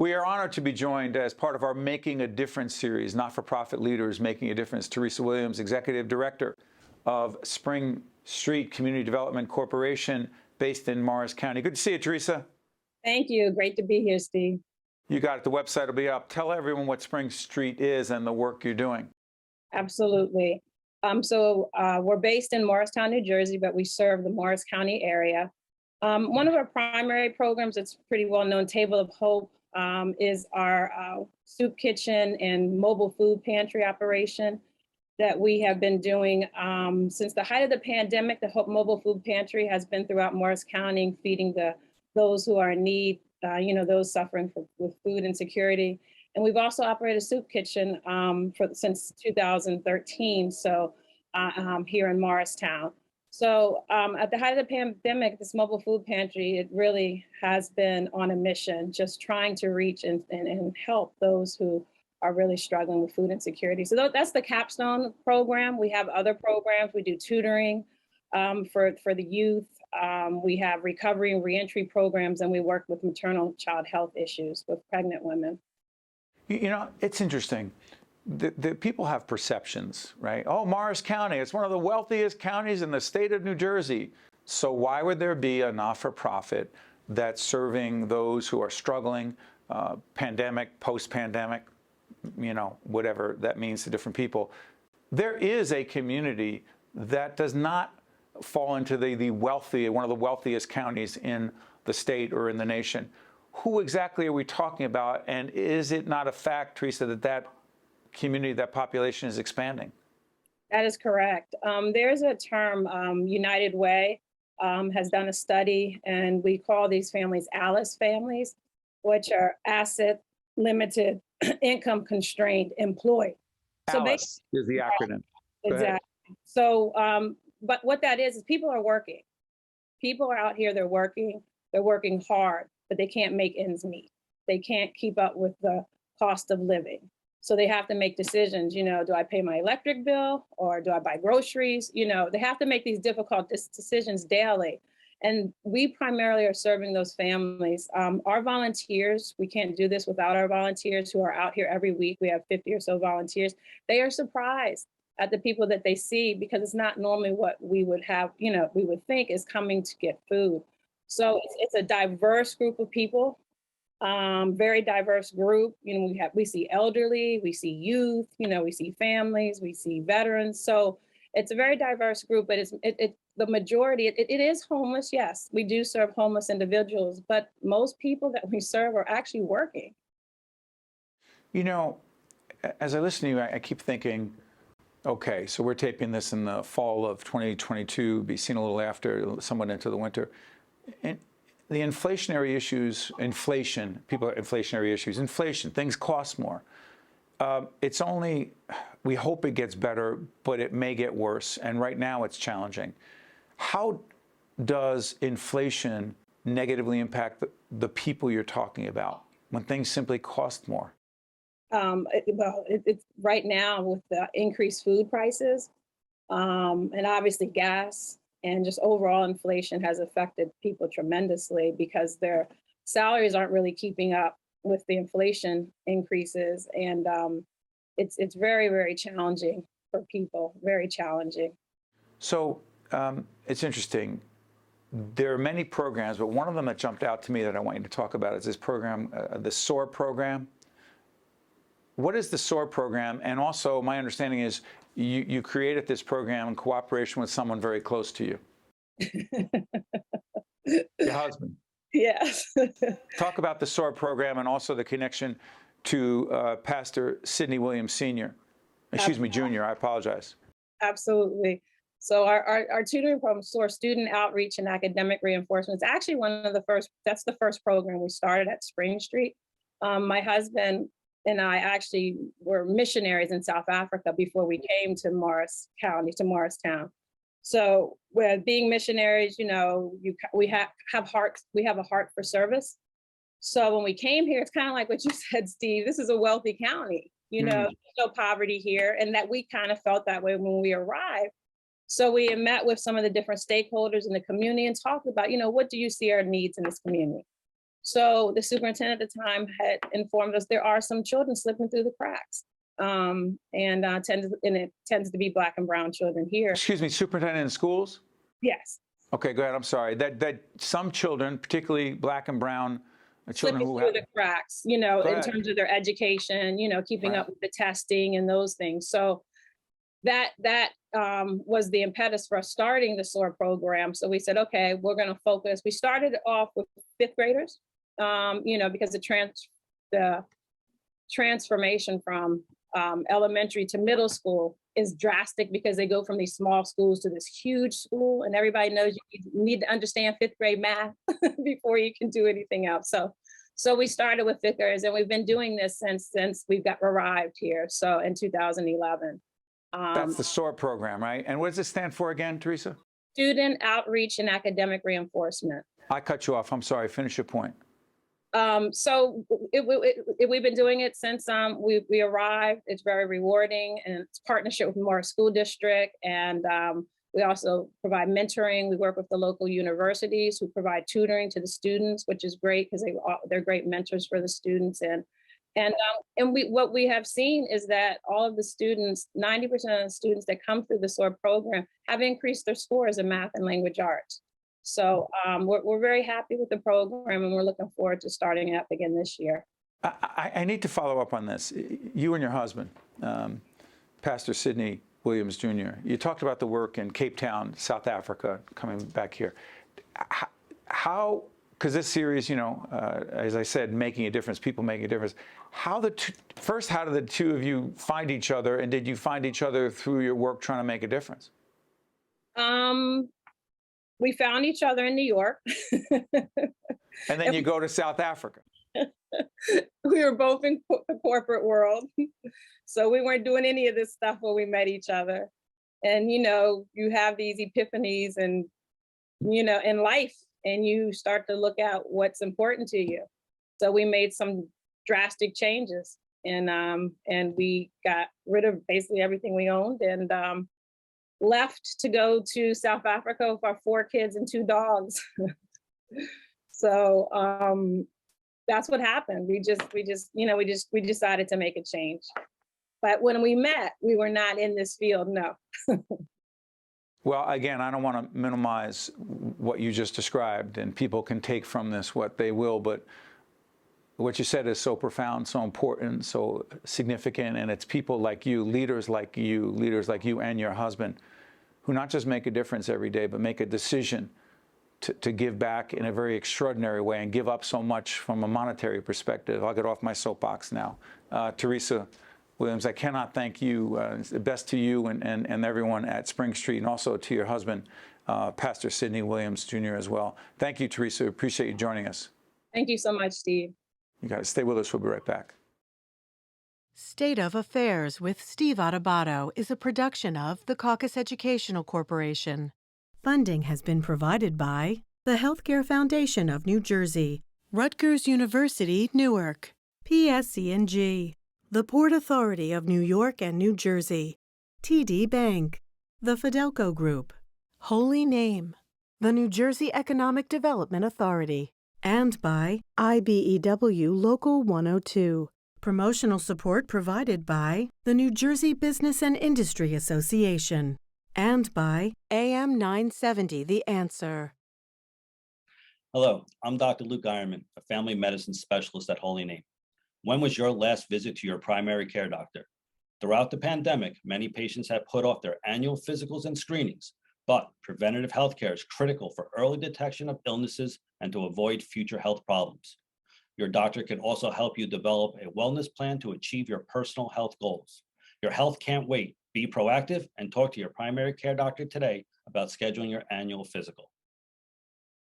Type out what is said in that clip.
We are honored to be joined as part of our Making a Difference series, not-for-profit leaders making a difference. Teresa Williams, Executive Director of Spring Street Community Development Corporation, based in Morris County. Good to see you, Teresa. Thank you. Great to be here, Steve. You got it. The website will be up. Tell everyone what Spring Street is and the work you're doing. Absolutely. We're based in Morristown, New Jersey, but we serve the Morris County area. One of our primary programs that's pretty well known, Table of Hope, is our soup kitchen and mobile food pantry operation that we have been doing since the height of the pandemic. The Hope Mobile Food Pantry has been throughout Morris County, feeding those who are in need, those suffering with food insecurity. And we've also operated a soup kitchen since 2013, here in Morristown. So at the height of the pandemic, this mobile food pantry, it really has been on a mission, just trying to reach and help those who are really struggling with food insecurity. So that's the capstone program. We have other programs. We do tutoring for the youth. We have recovery and reentry programs, and we work with maternal child health issues with pregnant women. You know, it's interesting. The people have perceptions, right? Oh, Morris County, it's one of the wealthiest counties in the state of New Jersey. So why would there be a not-for-profit that's serving those who are struggling, pandemic, post-pandemic, whatever that means to different people? There is a community that does not fall into the wealthy, one of the wealthiest counties in the state or in the nation. Who exactly are we talking about? And is it not a fact, Teresa, that community, that population is expanding? That is correct. There's a term, United Way has done a study, and we call these families ALICE families, which are asset limited, income constrained, employed. ALICE is the acronym. Exactly. So, but what that is people are working. People are out here, they're working hard, but they can't make ends meet. They can't keep up with the cost of living. So they have to make decisions, do I pay my electric bill or do I buy groceries? They have to make these difficult decisions daily. And we primarily are serving those families. Our volunteers, we can't do this without our volunteers who are out here every week. We have 50 or so volunteers. They are surprised at the people that they see because it's not normally what we would have, we would think is coming to get food. So it's a diverse group of people. Very diverse group. We see elderly, we see youth, we see families, we see veterans. So it's a very diverse group, but the majority, it is homeless. Yes, we do serve homeless individuals, but most people that we serve are actually working. As I listen to you, I keep thinking, okay, so we're taping this in the fall of 2022, be seen a little after, somewhat into the winter. And the inflationary issues, inflation, things cost more. We hope it gets better, but it may get worse. And right now it's challenging. How does inflation negatively impact the people you're talking about when things simply cost more? It's right now with the increased food prices and obviously gas. And just overall inflation has affected people tremendously because their salaries aren't really keeping up with the inflation increases. And it's very, very challenging for people, very challenging. So it's interesting. There are many programs, but one of them that jumped out to me that I want you to talk about is this program, the SOAR program. What is the SOAR program? And also, my understanding is you created this program in cooperation with someone very close to you. Your husband. Yes. Talk about the SOAR program and also the connection to Pastor Sidney Williams Sr. Excuse me, Jr. I apologize. Absolutely. So our tutoring program, SOAR, Student Outreach and Academic Reinforcement, is actually that's the first program we started at Spring Street. My husband and I actually were missionaries in South Africa before we came to Morris County, to Morristown. So with being missionaries, we have a heart for service. So when we came here, it's kind of like what you said, Steve, this is a wealthy county, there's no poverty here. And that we kind of felt that way when we arrived. So we met with some of the different stakeholders in the community and talked about, what do you see our needs in this community? So the superintendent at the time had informed us there are some children slipping through the cracks. And it tends to be Black and brown children here. Excuse me, superintendent in schools? Yes. Okay, go ahead. I'm sorry. That some children, particularly Black and brown children Slipping who through have. the cracks, in terms of their education, keeping up with the testing and those things. So that was the impetus for us starting the SOAR program. So we said, okay, we're going to focus. We started off with fifth graders, because the transformation from elementary to middle school is drastic because they go from these small schools to this huge school, and everybody knows you need to understand fifth grade math before you can do anything else. So we started with fifth graders, and we've been doing this since arrived here. So in 2011. That's the SOAR program, right? And what does it stand for again, Teresa? Student Outreach and Academic Reinforcement. I cut you off. I'm sorry. Finish your point. So we've been doing it since we arrived. It's very rewarding, and it's partnership with Morris School District. And we also provide mentoring. We work with the local universities who provide tutoring to the students, which is great because they're great mentors for the students. And what we have seen is that all of the students, 90% of the students that come through the SOAR program have increased their scores in math and language arts. So we're very happy with the program, and we're looking forward to starting it up again this year. I need to follow up on this. You and your husband, Pastor Sidney Williams Jr., you talked about the work in Cape Town, South Africa, coming back here. How, because this series, as I said, making a difference, people making a difference. First, how did the two of you find each other, and did you find each other through your work trying to make a difference? We found each other in New York. And then you go to South Africa. We were both in the corporate world. So we weren't doing any of this stuff when we met each other. And, you have these epiphanies and, in life, and you start to look at what's important to you. So we made some drastic changes, and we got rid of basically everything we owned, and left to go to South Africa with our 4 kids and 2 dogs. So that's what happened. We decided to make a change. But when we met, we were not in this field, no. Well, again, I don't want to minimize what you just described, and people can take from this what they will, but what you said is so profound, so important, so significant, and it's people like you like you and your husband, who not just make a difference every day, but make a decision to give back in a very extraordinary way and give up so much from a monetary perspective. I'll get off my soapbox now. Teresa Williams, I cannot thank you. The best to you and everyone at Spring Street, and also to your husband, Pastor Sidney Williams Jr. as well. Thank you, Teresa. Appreciate you joining us. Thank you so much, Steve. You guys stay with us. We'll be right back. State of Affairs with Steve Adubato is a production of the Caucus Educational Corporation. Funding has been provided by the Healthcare Foundation of New Jersey, Rutgers University, Newark, PSC&G, the Port Authority of New York and New Jersey, TD Bank, the Fidelco Group, Holy Name, the New Jersey Economic Development Authority, and by IBEW Local 102. Promotional support provided by the New Jersey Business and Industry Association and by AM 970 The Answer. Hello, I'm Dr. Luke Ironman, a family medicine specialist at Holy Name. When was your last visit to your primary care doctor? Throughout the pandemic, many patients have put off their annual physicals and screenings, but preventative health care is critical for early detection of illnesses and to avoid future health problems. Your doctor can also help you develop a wellness plan to achieve your personal health goals. Your health can't wait. Be proactive and talk to your primary care doctor today about scheduling your annual physical.